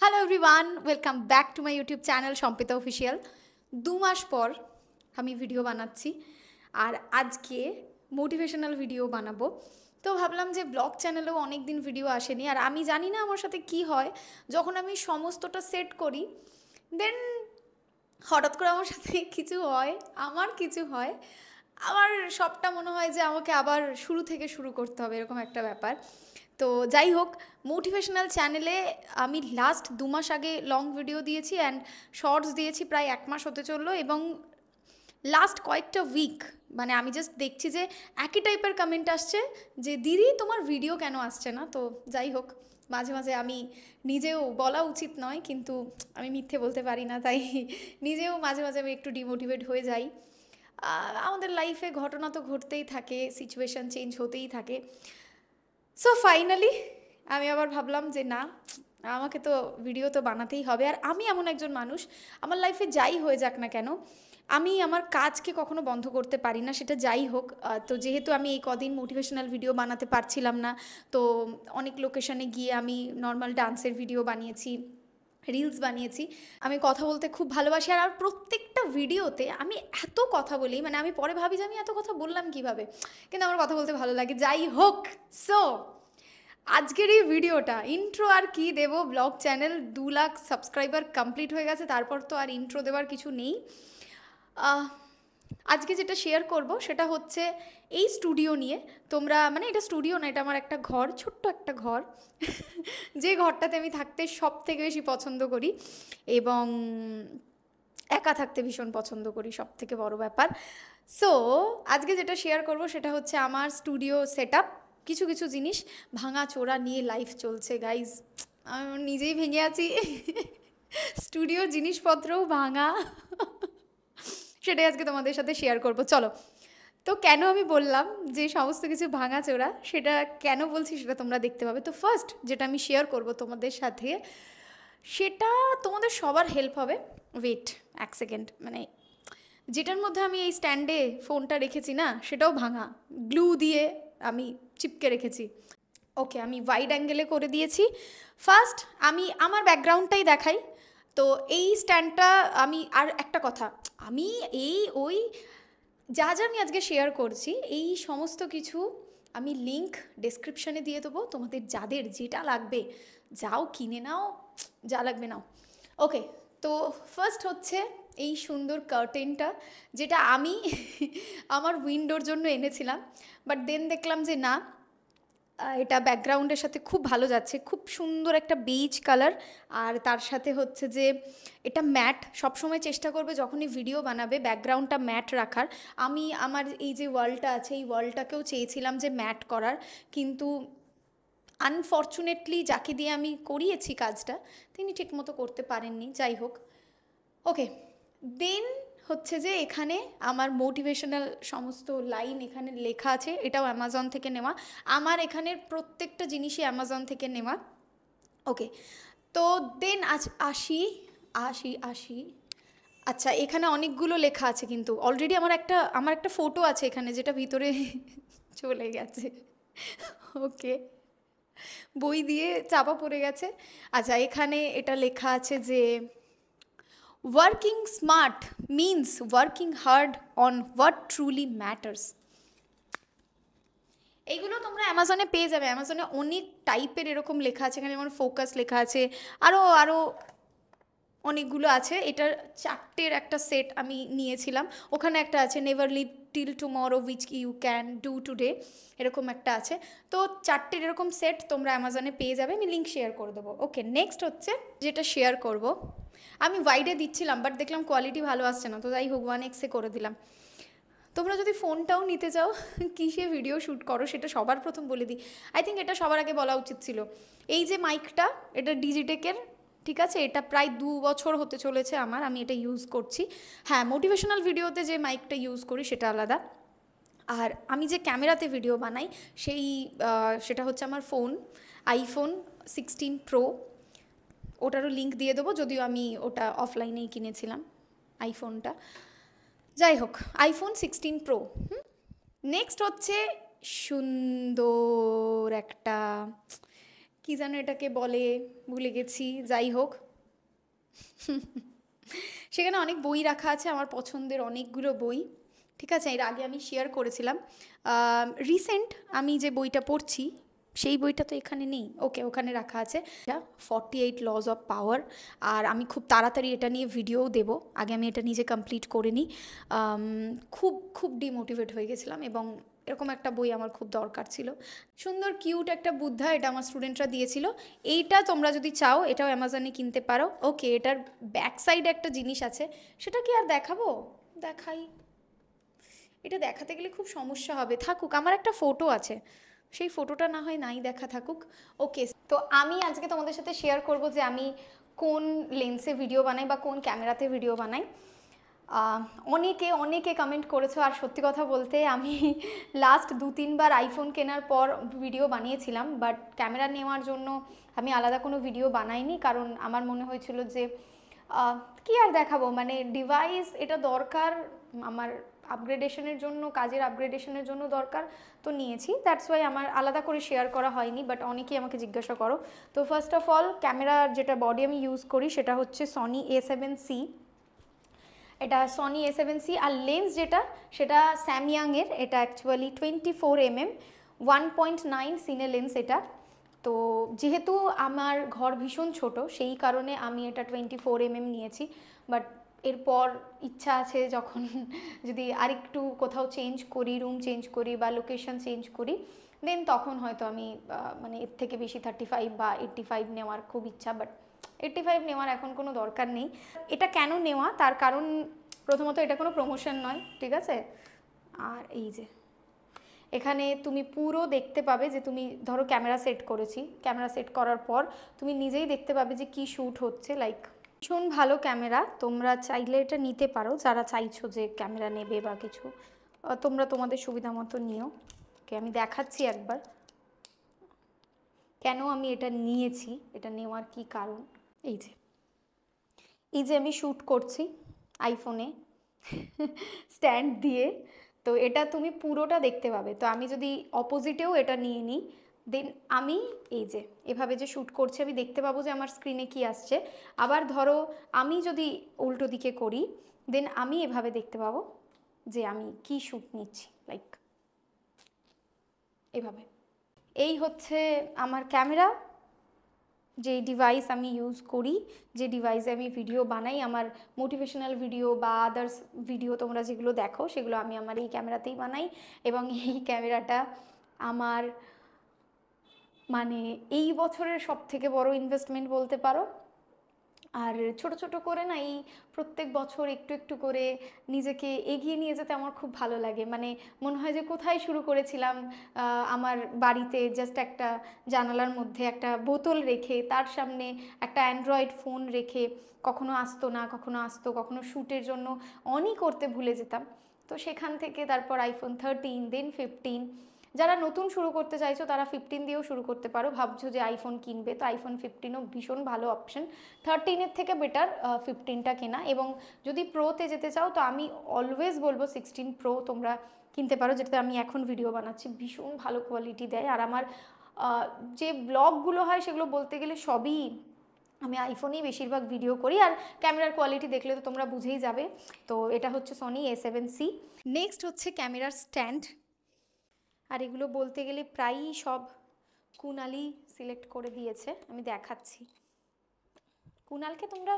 Hello everyone, welcome back to my YouTube channel Sampita official. 2 মাস পর আমি video বানাচ্ছি আর আজকে মোটিভেশনাল ভিডিও বানাবো। তো ভাবলাম যে ব্লগ চ্যানেলেও অনেক দিন ভিডিও আসেনি, আর আমি জানি না আমার সাথে কি হয় যখন আমি সমস্তটা সেট করি, দেন হঠাৎ করে আমার সাথে কিছু হয়, আমার সবটা মনে হয় যে আমাকে আবার শুরু থেকে শুরু করতে হবে, এরকম একটা ব্যাপার। তো যাই হোক, মোটিভেশনাল চ্যানেলে আমি লাস্ট 2 মাস আগে লং ভিডিও দিয়েছি অ্যান্ড শর্টস দিয়েছি, প্রায় 1 মাস হতে চললো। এবং লাস্ট কয়েকটা উইক মানে আমি জাস্ট দেখছি যে একই টাইপের কমেন্ট আসছে যে দিদি তোমার ভিডিও কেন আসছে না। তো যাই হোক, মাঝে মাঝে আমি নিজেও, বলা উচিত নয় কিন্তু আমি মিথ্যে বলতে পারি না, তাই নিজেও মাঝে মাঝে আমি একটু ডিমোটিভেট হয়ে যাই। আমাদের লাইফে ঘটনা তো ঘটতেই থাকে, সিচুয়েশান চেঞ্জ হতেই থাকে। সো ফাইনালি আমি আবার ভাবলাম যে না, আমাকে তো ভিডিও তো বানাতেই হবে। আর আমি এমন একজন মানুষ, আমার লাইফে যাই হয়ে যাক না কেন, আমি আমার কাজকে কখনো বন্ধ করতে পারি না, সেটা যাই হোক। তো যেহেতু আমি এই কদিন মোটিভেশনাল ভিডিও বানাতে পারছিলাম না, তো অনেক লোকেশনে গিয়ে আমি নর্মাল ডান্সের ভিডিও বানিয়েছি, রিলস বানিয়েছি। আমি কথা বলতে খুব ভালোবাসি, আর প্রত্যেকটা ভিডিওতে আমি এত কথা বলি, মানে আমি পরে ভাবি যে আমি এত কথা বললাম কিভাবে, কিন্তু আমার কথা বলতে ভালো লাগে। যাই হোক, সো আজকের এই ভিডিওটা ইন্ট্রো আর কি দেব, vlog channel 2 lakh subscriber complete হয়ে গেছে, তারপর তো আর ইন্ট্রো দেওয়ার কিছু নেই। আজকে যেটা শেয়ার করব সেটা হচ্ছে এই স্টুডিও নিয়ে। তোমরা, মানে এটা স্টুডিও না, এটা আমার একটা ঘর, ছোট্ট একটা ঘর যে ঘরটাতে আমি থাকতে সব থেকে বেশি পছন্দ করি এবং একা থাকতে ভীষণ পছন্দ করি, সব থেকে বড় ব্যাপার। সো আজকে যেটা শেয়ার করব সেটা হচ্ছে আমার স্টুডিও সেট আপ। কিছু কিছু জিনিস ভাঙা চোরা নিয়ে লাইফ চলছে গাইজ, আমি নিজেই ভেঙে আছি স্টুডিও জিনিসপত্রও ভাঙা সেটাই আজকে তোমাদের সাথে শেয়ার করব, চলো। তো কেন আমি বললাম যে সমস্ত কিছু ভাঙা চোরা, সেটা কেন বলছি সেটা তোমরা দেখতে পাবে। তো ফার্স্ট যেটা আমি শেয়ার করব তোমাদের সাথে, সেটা তোমাদের সবার হেল্প হবে। ওয়েট 1 সেকেন্ড, মানে যেটার মধ্যে আমি এই স্ট্যান্ডে ফোনটা রেখেছি না, সেটাও ভাঙা, গ্লু দিয়ে আমি চিপকে রেখেছি। ওকে, আমি ওয়াইড অ্যাঙ্গেলে করে দিয়েছি। ফার্স্ট আমি আমার ব্যাকগ্রাউন্ডটাই দেখাই। তো এই স্ট্যান্ডটা আমি, আর একটা কথা, আমি এই ওই যা যা আমি আজকে শেয়ার করছি, এই সমস্ত কিছু আমি লিঙ্ক ডেসক্রিপশানে দিয়ে দেবো। তোমাদের যাদের যেটা লাগবে যাও কিনে নাও, যা লাগবে নাও। ওকে, তো ফার্স্ট হচ্ছে এই সুন্দর কার্টেনটা, যেটা আমি আমার উইন্ডোর জন্য এনেছিলাম, বাট দেন দেখলাম যে না, এটা ব্যাকগ্রাউন্ডের সাথে খুব ভালো যাচ্ছে, খুব সুন্দর একটা বেজ কালার। আর তার সাথে হচ্ছে যে এটা ম্যাট, সবসময় চেষ্টা করবে যখনই ভিডিও বানাবে ব্যাকগ্রাউন্ডটা ম্যাট রাখার। আমি আমার এই যে ওয়ালটা আছে, এই ওয়ালটাকেও চেয়েছিলাম যে ম্যাট করার, কিন্তু আনফর্চুনেটলি যাকে দিয়ে আমি করিয়েছি কাজটা, তিনি ঠিকমতো করতে পারেননি। যাই হোক, ওকে। দেন হচ্ছে যে এখানে আমার মোটিভেশনাল সমস্ত লাইন এখানে লেখা আছে, এটাও অ্যামাজন থেকে নেওয়া। আমার এখানের প্রত্যেকটা জিনিসই অ্যামাজন থেকে নেওয়া। ওকে, তো দেন আসি আসি আসি আচ্ছা, এখানে অনেকগুলো লেখা আছে, কিন্তু অলরেডি আমার একটা ফটো আছে এখানে, যেটা ভিতরে চলে গেছে। ওকে, বই দিয়ে চাপা পড়ে গেছে। আচ্ছা, এখানে এটা লেখা আছে যে working smart means working hard on what truly matters. এইগুলো তোমরা অ্যামাজনে পেয়ে যাবে। অ্যামাজনে অনেক টাইপের এরকম লেখা আছে, এখানে যেমন ফোকাস লেখা আছে, আরও আরও অনেকগুলো আছে। এটার 4টের একটা সেট আমি নিয়েছিলাম। ওখানে একটা আছে never live till tomorrow which you can do today, এরকম একটা আছে। তো 4টের এরকম সেট তোমরা অ্যামাজনে পেয়ে যাবে, আমি লিঙ্ক শেয়ার করে দেবো। ওকে, নেক্সট হচ্ছে যেটা শেয়ার করব, আমি ওয়াইডে দিচ্ছিলাম বাট দেখলাম কোয়ালিটি ভালো আসছে না, তো যাই হোক 1x করে দিলাম। তোমরা যদি ফোনটাও নিতে চাও, কিসে ভিডিও শ্যুট করো সেটা সবার প্রথম বলে দিই। আই থিঙ্ক এটা সবার আগে বলা উচিত ছিল। এই যে মাইকটা, এটা ডিজিটেকের, ঠিক আছে? এটা প্রায় 2 বছর হতে চলেছে আমার, আমি এটা ইউজ করছি। হ্যাঁ, মোটিভেশনাল ভিডিওতে যে মাইকটা ইউজ করি সেটা আলাদা, আর আমি যে ক্যামেরাতে ভিডিও বানাই সেটা হচ্ছে আমার আইফোন 16 প্রো। ওটারও লিঙ্ক দিয়ে দেবো, যদিও আমি ওটা অফলাইনেই কিনেছিলাম আইফোনটা। যাই হোক, আইফোন 16 প্রো। নেক্সট হচ্ছে সুন্দর একটা, কী যেন এটাকে বলে, ভুলে গেছি, যাই হোক। সেখানে অনেক বই রাখা আছে, আমার পছন্দের অনেকগুলো বই। ঠিক আছে, এর আগে আমি শেয়ার করেছিলাম। রিসেন্ট আমি যে বইটা পড়ছি সেই বইটা তো এখানে নেই, ওকে ওখানে রাখা আছে। এটা 48 লজ অফ পাওয়ার। আর আমি খুব তাড়াতাড়ি এটা নিয়ে ভিডিও দেবো, আগে আমি এটা নিজে কমপ্লিট করে নিই। খুব খুব ডিমোটিভেট হয়ে গেছিলাম এবং এরকম একটা বই আমার খুব দরকার ছিল। সুন্দর কিউট একটা বুদ্ধা, এটা আমার স্টুডেন্টরা দিয়েছিল। এইটা তোমরা যদি চাও এটাও অ্যামাজনে কিনতে পারো। ওকে, এটার ব্যাক সাইডে একটা জিনিস আছে, সেটা কি আর দেখাবো? দেখাই। এটা দেখাতে গেলে খুব সমস্যা হবে, থাকুক, আমার একটা ফটো আছে, সেই ফটোটা না হয় নাই দেখা থাকুক। ওকে, তো আমি আজকে তোমাদের সাথে শেয়ার করব যে আমি কোন লেন্সে ভিডিও বানাই বা কোন ক্যামেরাতে ভিডিও বানাই। অনেকে অনেকে কমেন্ট করেছো, আর সত্যি কথা বলতে আমি লাস্ট 2-3 বার আইফোন কেনার পর ভিডিও বানিয়েছিলাম, বাট ক্যামেরা নেওয়ার জন্য আমি আলাদা কোনো ভিডিও বানাইনি, কারণ আমার মনে হয়েছিল যে কি আর দেখাবো, মানে ডিভাইস এটা দরকার আমার আপগ্রেডেশনের জন্য, কাজের আপগ্রেডেশনের জন্য দরকার, তো নিয়েছি, দ্যাটস ওয়াই আমার আলাদা করে শেয়ার করা হয়নি। বাট অনেকেই আমাকে জিজ্ঞাসা করো। তো ফার্স্ট অফ অল, ক্যামেরার যেটা বডি আমি ইউজ করি সেটা হচ্ছে সনি A7C। এটা সনি A7C। আর লেন্স যেটা, সেটা স্যাময়াংয়ের, এটা অ্যাকচুয়ালি 24mm 1.9 সিনে লেন্স এটা। তো যেহেতু আমার ঘর ভীষণ ছোট, সেই কারণে আমি এটা 24mm নিয়েছি। বাট এরপর ইচ্ছা আছে যখন যদি আরেকটু কোথাও চেঞ্জ করি, রুম চেঞ্জ করি বা লোকেশন চেঞ্জ করি, দেন তখন হয়তো আমি মানে এর থেকে বেশি 35 বা 85 নেওয়ার খুব ইচ্ছা। বাট 85 নেওয়ার এখন কোনো দরকার নেই। এটা কেন নেওয়া, তার কারণ প্রথমত এটা কোনো প্রমোশন নয়, ঠিক আছে। আর এই যে এখানে তুমি পুরো দেখতে পাবে যে, তুমি ধরো ক্যামেরা সেট করেছি, ক্যামেরা সেট করার পর তুমি নিজেই দেখতে পাবে যে কি শ্যুট হচ্ছে। লাইক ভীষণ ভালো ক্যামেরা, তোমরা চাইলে এটা নিতে পারো, যারা চাইছো যে ক্যামেরা নেবে বা কিছু, তোমরা তোমাদের সুবিধা মতো নিও। ওকে, আমি দেখাচ্ছি একবার কেন আমি এটা নিয়েছি, এটা নেওয়ার কি কারণ। এই যে আমি শ্যুট করছি আইফোনে স্ট্যান্ড দিয়ে, তো এটা তুমি পুরোটা দেখতে পাবে। তো আমি যদি অপোজিটেও এটা নিয়ে নিই, দেন আমি এই যে এভাবে যে শ্যুট করছি, আমি দেখতে পাবো যে আমার স্ক্রিনে কি আসছে। আবার ধরো আমি যদি উল্টো দিকে করি, দেন আমি এভাবে দেখতে পাবো যে আমি কি শ্যুট নিচ্ছি, লাইক এভাবে। এই হচ্ছে আমার ক্যামেরা, যে ডিভাইস আমি ইউজ করি, যে ডিভাইসে আমি ভিডিও বানাই, আমার মোটিভেশনাল ভিডিও বা আদার্স ভিডিও তোমরা যেগুলো দেখো সেগুলো আমি আমার এই ক্যামেরাতেই বানাই। এবং এই ক্যামেরাটা আমার মানে এই বছরের সবথেকে বড় ইনভেস্টমেন্ট বলতে পারো। আর ছোট ছোট করে না, এই প্রত্যেক বছর একটু একটু করে নিজেকে এগিয়ে নিয়ে যেতে আমার খুব ভালো লাগে। মানে মনে হয় যে কোথায় শুরু করেছিলাম, আমার বাড়িতে জাস্ট একটা জানালার মধ্যে একটা বোতল রেখে, তার সামনে একটা অ্যান্ড্রয়েড ফোন রেখে, কখনো আসতো না, কখনো আসতো, কখনো শ্যুটের জন্য অনই করতে ভুলে যেতাম। তো সেখান থেকে তারপর আইফোন 13, দেন 15। যারা নতুন শুরু করতে চাইছো তারা 15 দিয়েও শুরু করতে পারো, ভাবছো যে আইফোন কিনবে, তো আইফোন 15ও ভীষণ ভালো অপশন। 13-এর থেকে বেটার 15টা কেনা। এবং যদি প্রোতে যেতে চাও তো আমি অলওয়েজ বলবো 16 প্রো তোমরা কিনতে পারো, যেটাতে আমি এখন ভিডিও বানাচ্ছি, ভীষণ ভালো কোয়ালিটি দেয়। আর আমার যে ব্লগগুলো হয় সেগুলো বলতে গেলে সবই আমি আইফোনেই বেশিরভাগ ভিডিও করি। আর ক্যামেরার কোয়ালিটি দেখলে তো তোমরা বুঝেই যাবে। তো এটা হচ্ছে সনি A7C। নেক্সট হচ্ছে ক্যামেরার স্ট্যান্ড। আর এগুলো বলতে গেলে প্রায়ই সব কুনালই সিলেক্ট করে দিয়েছে, আমি দেখাচ্ছি। কুনালকে তোমরা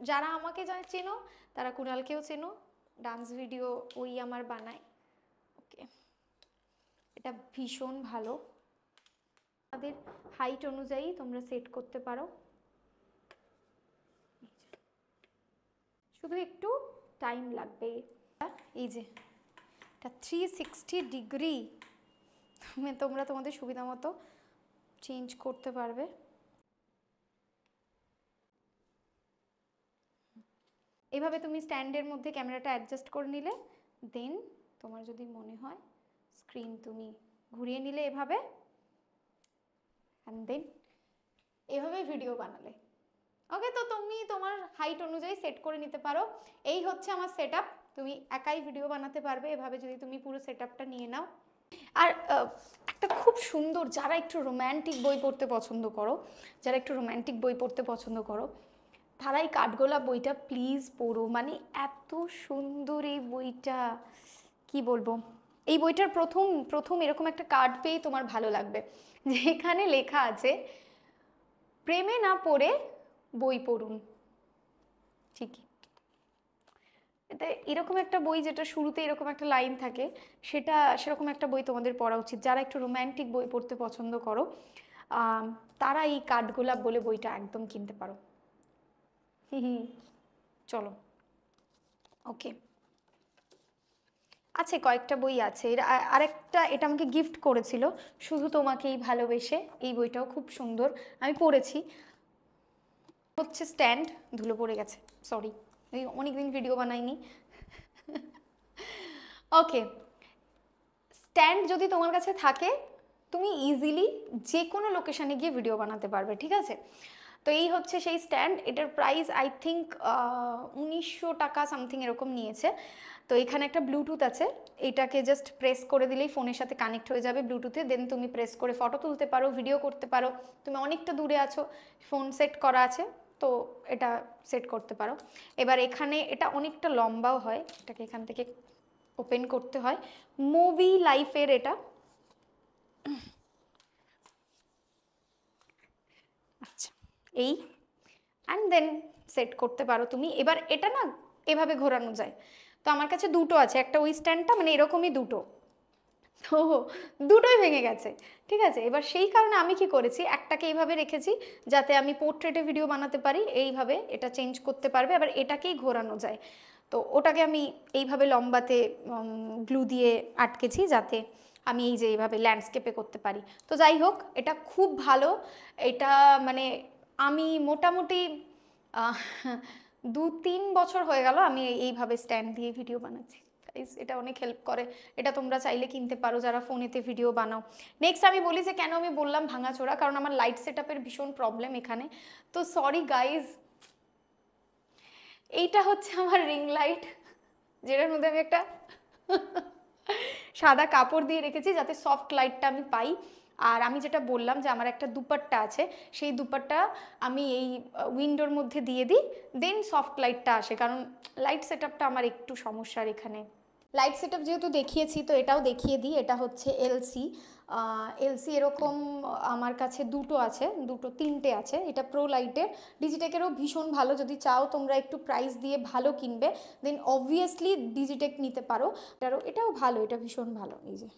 যারা আমাকে চেনো তারা কুনালকেও চেনো, ডান্স ভিডিও ওই আমার বানায়। ওকে, এটা ভীষণ ভালো, তাদের হাইট অনুযায়ী তোমরা সেট করতে পারো। শুধু একটু টাইম লাগবে। এই যে এটা 360 ডিগ্রি তোমরা তোমাদের সুবিধা মতো চেঞ্জ করতে পারবে। এভাবে তুমি স্ট্যান্ডের মধ্যে ক্যামেরাটা অ্যাডজাস্ট করে নিলে, দেন তোমার যদি মনে হয় স্ক্রিন তুমি ঘুরিয়ে নিলে এভাবে, অ্যান্ড দেন এভাবে ভিডিও বানালে। ওকে, তো তুমি তোমার হাইট অনুযায়ী সেট করে নিতে পারো। এই হচ্ছে আমার সেট আপ, তুমি একাই ভিডিও বানাতে পারবে এভাবে যদি তুমি পুরো সেট আপটা নিয়ে নাও। আর একটা খুব সুন্দর, যারা একটু রোম্যান্টিক বই পড়তে পছন্দ করো, যারা একটু রোম্যান্টিক বই পড়তে পছন্দ করো, তারা এই কাঠগোলাপ বইটা প্লিজ পড়ো। মানে এত সুন্দর এই বইটা, কি বলবো। এই বইটার প্রথম প্রথম এরকম একটা কার্ড পেয়ে তোমার ভালো লাগবে, যেখানে লেখা আছে প্রেমে না পড়ে বই পড়ুন। ঠিকই, এটা এরকম একটা বই যেটা শুরুতে এরকম একটা লাইন থাকে, সেরকম একটা বই তোমাদের পড়া উচিত। যারা একটু রোম্যান্টিক বই পড়তে পছন্দ করো তারা এই কাঠগোলাপ বলে বইটা একদম কিনতে পারো। চলো, ওকে, আছে কয়েকটা বই আছে। আরেকটা, এটা আমাকে গিফট করেছিল শুধু তোমাকেই ভালোবেসে, এই বইটাও খুব সুন্দর, আমি পড়েছি। হচ্ছে স্ট্যান্ড, ধুলো পড়ে গেছে, সরি, এই অনেকদিন ভিডিও বানাইনি। ওকে, স্ট্যান্ড যদি তোমার কাছে থাকে তুমি ইজিলি যে কোনো লোকেশানে গিয়ে ভিডিও বানাতে পারবে, ঠিক আছে। তো এই হচ্ছে সেই স্ট্যান্ড, এটার প্রাইস আই থিঙ্ক 1900 টাকা সামথিং এরকম নিয়েছে। তো এখানে একটা ব্লুটুথ আছে, এটাকে জাস্ট প্রেস করে দিলেই ফোনের সাথে কানেক্ট হয়ে যাবে ব্লুটুথে, দেন তুমি প্রেস করে ফটো তুলতে পারো, ভিডিও করতে পারো। তুমি অনেকটা দূরে আছো, ফোন সেট করা আছে, তো এটা সেট করতে পারো। এবার এখানে এটা অনেকটা লম্বাও হয়, এটাকে এখান থেকে ওপেন করতে হয়। মুভি লাইফের এটা, আচ্ছা, এই অ্যান্ড দেন সেট করতে পারো তুমি। এবার এটা না এভাবে ঘোরানো যায়, তো আমার কাছে দুটো আছে, একটা ওই স্ট্যান্ডটা মানে এরকমই দুটো, তো দুটোই ভেঙে গেছে, ঠিক আছে। এবার সেই কারণে আমি কি করেছি, একটাকে এইভাবে রেখেছি যাতে আমি পোর্ট্রেটে ভিডিও বানাতে পারি, এইভাবে এটা চেঞ্জ করতে পারবে, আবার এটাকেই ঘোরানো যায়। তো ওটাকে আমি এইভাবে লম্বাতে গ্লু দিয়ে আটকেছি যাতে আমি এই যে এইভাবে ল্যান্ডস্কেপে করতে পারি। তো যাই হোক, এটা খুব ভালো। এটা মানে আমি মোটামুটি 2-3 বছর হয়ে গেল আমি এইভাবে স্ট্যান্ড দিয়ে ভিডিও বানাচ্ছি। এটা অনেক হেল্প করে, এটা তোমরা চাইলে কিনতে পারো যারা ফোনেতে ভিডিও বানাও। নেক্সট আমি বলি যে কেন আমি বললাম ভাঙাচোরা, কারণ আমার লাইট সেটআপের ভীষণ প্রবলেম এখানে, তো সরি গাইজ। এইটা হচ্ছে আমার রিং লাইট, যেটার মধ্যে আমি একটা সাদা কাপড় দিয়ে রেখেছি যাতে সফট লাইটটা আমি পাই। আর আমি যেটা বললাম যে আমার একটা দুপাট্টা আছে, সেই দুপাট্টা আমি এই উইন্ডোর মধ্যে দিয়ে দিই, দেন সফট লাইটটা আসে, কারণ লাইট সেটআপটা আমার একটু সমস্যার এখানে। লাইট সেটআপ যেহেতু দেখিয়েছি তো এটাও দেখিয়ে দিই, এটা হচ্ছে এলসি। এলসি এরকম আমার কাছে দুটো আছে, তিনটে আছে। এটা প্রো লাইটের, ডিজিটেকেরও ভীষণ ভালো, যদি চাও তোমরা একটু প্রাইস দিয়ে ভালো কিনবে দেন অবভিয়াসলি ডিজিটেক নিতে পারো। এটাও ভালো, এটা ভীষণ ভালো। এই যে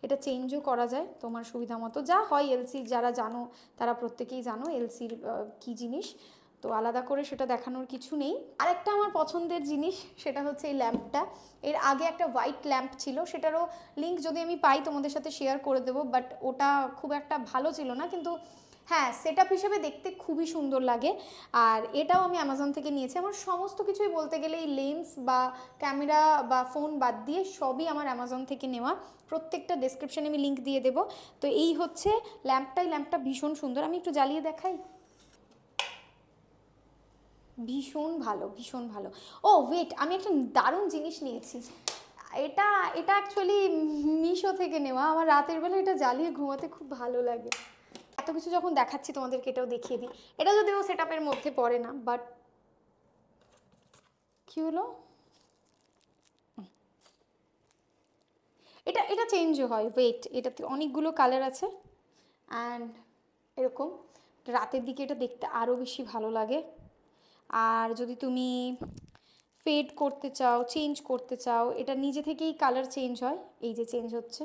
এটা চেঞ্জও করা যায় তোমার সুবিধা মতো, যা হয় এলসি যারা জানো তারা প্রত্যেকেই জানো এলসির কী জিনিস, তো আলাদা করে সেটা দেখানোর কিছু নেই। আরেকটা আমার পছন্দের জিনিস সেটা হচ্ছে এই ল্যাম্পটা। এর আগে একটা হোয়াইট ল্যাম্প ছিল, সেটারও লিঙ্ক যদি আমি পাই তোমাদের সাথে শেয়ার করে দেবো, বাট ওটা খুব একটা ভালো ছিল না, কিন্তু হ্যাঁ সেটআপ হিসেবে দেখতে খুবই সুন্দর লাগে। আর এটাও আমি অ্যামাজন থেকে নিয়েছি। আমার সমস্ত কিছুই বলতে গেলে এই লেন্স বা ক্যামেরা বা ফোন বাদ দিয়ে সবই আমার অ্যামাজন থেকে নেওয়া, প্রত্যেকটা ডেসক্রিপশানে আমি লিঙ্ক দিয়ে দেবো। তো এই হচ্ছে ল্যাম্পটা ভীষণ সুন্দর, আমি একটু জ্বালিয়ে দেখাই। ভীষণ ভালো, ভীষণ ভালো। ও ওয়েট, আমি একটা দারুণ জিনিস নিয়েছি, এটা এটা অ্যাকচুয়ালি মিশো থেকে নেওয়া। আমার রাতের বেলা এটা জ্বালিয়ে ঘুমাতে খুব ভালো লাগে। এত কিছু যখন দেখাচ্ছি তোমাদেরকে এটাও দেখিয়ে দিই। এটা যদিও সেটআপের মধ্যে পড়ে না, বাট কি হলো, এটা এটা চেঞ্জও হয়। ওয়েট, এটাতে অনেকগুলো কালার আছে অ্যান্ড এরকম রাতের দিকে এটা দেখতে আরও বেশি ভালো লাগে। আর যদি তুমি ফেড করতে চাও, চেঞ্জ করতে চাও, এটা নিজে থেকেই কালার চেঞ্জ হয়, এই যে চেঞ্জ হচ্ছে,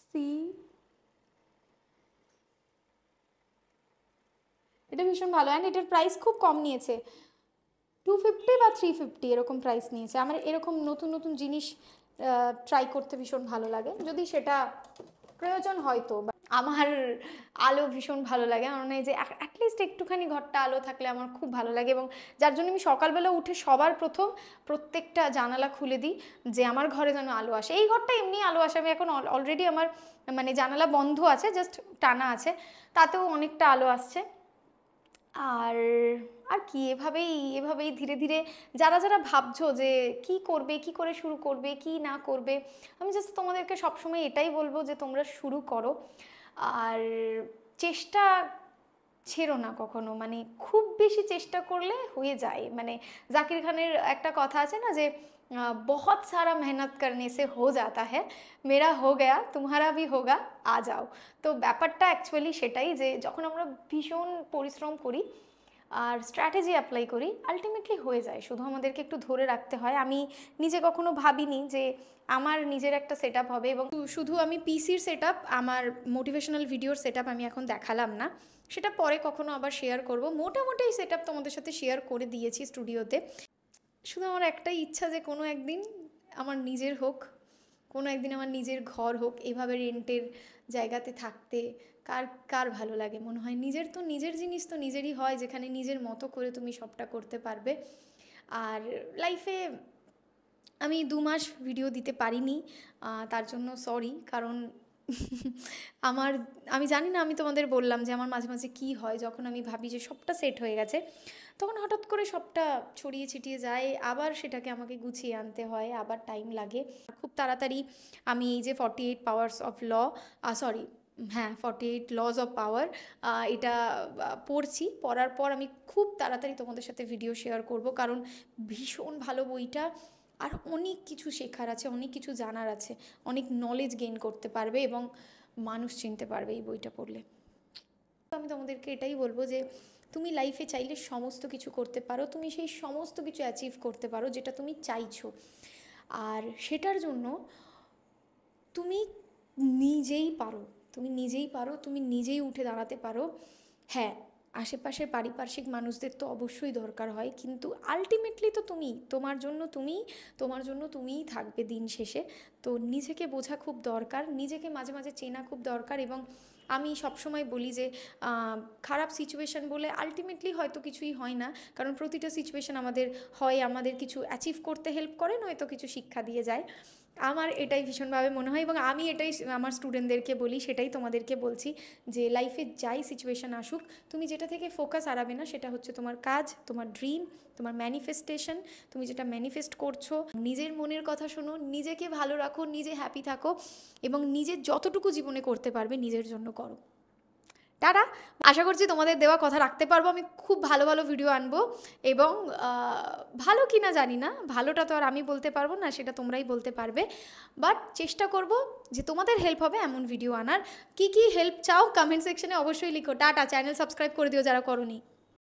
সি। এটা ভীষণ ভালো অ্যান্ড এটার প্রাইস খুব কম নিয়েছে, 250 বা 350 এরকম প্রাইস নিয়েছে। আমার এরকম নতুন নতুন জিনিস ট্রাই করতে ভীষণ ভালো লাগে, যদি সেটা প্রয়োজন হয়তো। আমার আলো ভীষণ ভালো লাগে, আমার মনে হয় যে অ্যাটলিস্ট একটুখানি ঘরটা আলো থাকলে আমার খুব ভালো লাগে, এবং যার জন্য আমি সকালবেলা উঠে সবার প্রথম প্রত্যেকটা জানালা খুলে দিই যে আমার ঘরে যেন আলো আসে। এই ঘরটা এমনি আলো আসে, আমি এখন অলরেডি আমার মানে জানালা বন্ধ আছে, জাস্ট টানা আছে, তাতেও অনেকটা আলো আসছে। আর আর কি, এভাবেই ধীরে ধীরে যারা যারা ভাবছো যে কি করবে, কি করে শুরু করবে, কি না করবে, আমি জাস্ট তোমাদেরকে সবসময় এটাই বলবো যে তোমরা শুরু করো। আর চেষ্টা ছেড়ো না কখনো, মানে খুব বেশি চেষ্টা করলে হয়ে যায়। মানে জাকির খানের একটা কথা আছে না যে বহুত সারা মেহনত করনে সে হো যাতা হ্যায়, মেরা হো গয়া তুমহারা ভি হোগা আ যাও। তো ব্যাপারটা অ্যাকচুয়ালি সেটাই যে যখন আমরা ভীষণ পরিশ্রম করি আর স্ট্র্যাটেজি অ্যাপ্লাই করি, আলটিমেটলি হয়ে যায়, শুধু আমাদেরকে একটু ধরে রাখতে হয়। আমি নিজে কখনো ভাবিনি যে আমার নিজের একটা সেট আপ হবে, এবং শুধু আমি পিসির সেট আপ, আমার মোটিভেশনাল ভিডিওর সেট আপ আমি এখন দেখালাম না, সেটা পরে কখনো আবার শেয়ার করব। মোটামুটি এই সেট আপ তোমাদের সাথে শেয়ার করে দিয়েছি স্টুডিওতে। শুধু আমার একটাই ইচ্ছা যে কোনো একদিন আমার নিজের হোক, কোনো একদিন আমার নিজের ঘর হোক। এভাবে রেন্টের জায়গাতে থাকতে কার কার ভালো লাগে? মনে হয় নিজের, তো নিজের জিনিস তো নিজেরই হয়, যেখানে নিজের মতো করে তুমি সবটা করতে পারবে। আর লাইফে আমি 2 মাস ভিডিও দিতে পারিনি, তার জন্য সরি। কারণ আমার, আমি জানি না, আমি তোমাদের বললাম যে আমার মাঝে মাঝে কী হয়, যখন আমি ভাবি যে সবটা সেট হয়ে গেছে, তখন হঠাৎ করে সবটা ছড়িয়ে ছিটিয়ে যায়, আবার সেটাকে আমাকে গুছিয়ে আনতে হয়, আবার টাইম লাগে। খুব তাড়াতাড়ি আমি এই যে 48 পাওয়ার্স অফ ল, সরি, হ্যাঁ 48 লজ অফ পাওয়ার, এটা পড়ছি। পড়ার পর আমি খুব তাড়াতাড়ি তোমাদের সাথে ভিডিও শেয়ার করব, কারণ ভীষণ ভালো বইটা। আর অনেক কিছু শেখার আছে, অনেক কিছু জানার আছে, অনেক নলেজ গেইন করতে পারবে এবং মানুষ চিনতে পারবে এই বইটা পড়লে। তো আমি তোমাদেরকে এটাই বলবো যে তুমি লাইফে চাইলে সমস্ত কিছু করতে পারো, তুমি সেই সমস্ত কিছু অ্যাচিভ করতে পারো যেটা তুমি চাইছো। আর সেটার জন্য তুমি নিজেই পারো, তুমি নিজেই পারো, তুমি নিজেই উঠে দাঁড়াতে পারো। হ্যাঁ, আশেপাশের পারিপার্শ্বিক মানুষদের তো অবশ্যই দরকার হয়, কিন্তু আলটিমেটলি তো তুমি, তোমার জন্য তুমিই থাকবে দিন শেষে। তো নিজেকে বোঝা খুব দরকার, নিজেকে মাঝে মাঝে চেনা খুব দরকার। এবং আমি সবসময় বলি যে খারাপ সিচুয়েশান বলে আলটিমেটলি হয়তো কিছুই হয় না, কারণ প্রতিটা সিচুয়েশান আমাদের কিছু অ্যাচিভ করতে হেল্প করে, নয়তো কিছু শিক্ষা দিয়ে যায়। আমার এটাই ভীষণভাবে মনে হয়, এবং আমি এটাই আমার স্টুডেন্টদেরকে বলি, সেটাই তোমাদেরকে বলছি যে লাইফে যাই সিচুয়েশান আসুক, তুমি যেটা থেকে ফোকাস হারাবে না সেটা হচ্ছে তোমার কাজ, তোমার ড্রিম, তোমার ম্যানিফেস্টেশন। তুমি যেটা ম্যানিফেস্ট করছো, নিজের মনের কথা শোনো, নিজেকে ভালো রাখো, নিজে হ্যাপি থাকো, এবং নিজের যতটুকু জীবনে করতে পারবে নিজের জন্য করো। টাটা। আশা করছি তোমাদের দেওয়া কথা রাখতে পারবো। আমি খুব ভালো ভালো ভিডিও আনবো, এবং ভালো কি না জানি না, ভালোটা তো আর আমি বলতে পারবো না, সেটা তোমরাই বলতে পারবে। বাট চেষ্টা করব যে তোমাদের হেল্প হবে এমন ভিডিও আনার। কি কি হেল্প চাও কমেন্ট সেকশনে অবশ্যই লিখো। টাটা। চ্যানেল সাবস্ক্রাইব করে দিও যারা করোনি।